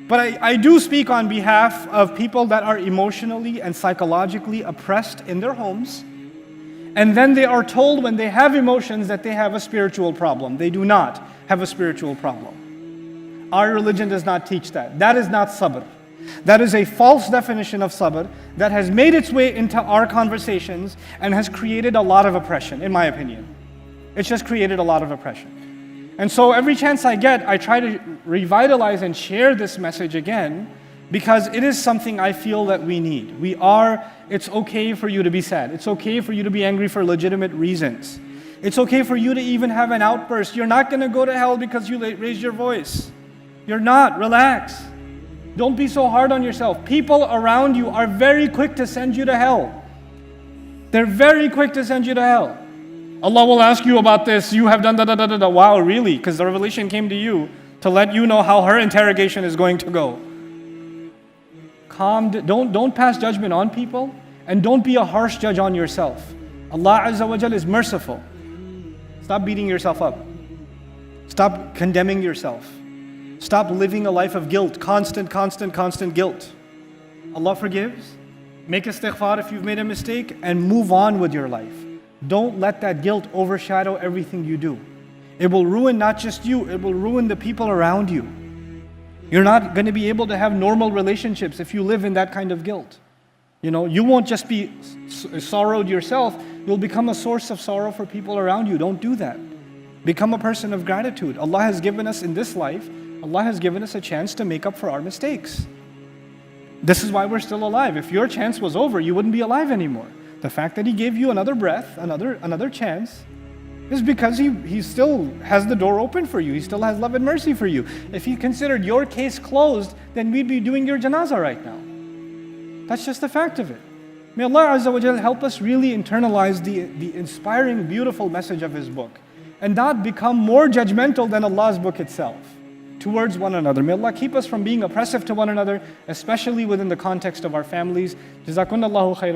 But I do speak on behalf of people that are emotionally and psychologically oppressed in their homes, and then they are told when they have emotions that they have a spiritual problem. They do not have a spiritual problem. Our religion does not teach that. That is not sabr. That is a false definition of sabr that has made its way into our conversations and has created a lot of oppression, in my opinion. It's just created a lot of oppression. And so every chance I get, I try to revitalize and share this message again, because it is something I feel that we need. It's okay for you to be sad. It's okay for you to be angry for legitimate reasons. It's okay for you to even have an outburst. You're not going to go to hell because you raised your voice. You're not. Relax. Don't be so hard on yourself. People around you are very quick to send you to hell. They're very quick to send you to hell. Allah will ask you about this. You have done da-da-da-da-da. Wow, really? Because the revelation came to you to let you know how her interrogation is going to go. Don't pass judgment on people, and don't be a harsh judge on yourself. Allah Azza wa Jal is merciful. Stop beating yourself up. Stop condemning yourself. Stop living a life of guilt, constant guilt. Allah forgives. Make istighfar if you've made a mistake, and move on with your life. Don't let that guilt overshadow everything you do. It will ruin not just you, it will ruin the people around you. You're not going to be able to have normal relationships if you live in that kind of guilt. You won't just be sorrowed yourself, you'll become a source of sorrow for people around you. Don't do that. Become a person of gratitude. Allah has given us in this life, Allah has given us a chance to make up for our mistakes. This is why we're still alive. If your chance was over, you wouldn't be alive anymore. The fact that He gave you another breath, another chance, is because He still has the door open for you. He still has love and mercy for you. If He considered your case closed, then we'd be doing your janazah right now. That's just the fact of it. May Allah Azza wa Jal help us really internalize the inspiring, beautiful message of His book, and not become more judgmental than Allah's book itself towards one another. May Allah keep us from being oppressive to one another, especially within the context of our families. Jazakumullahu khairan.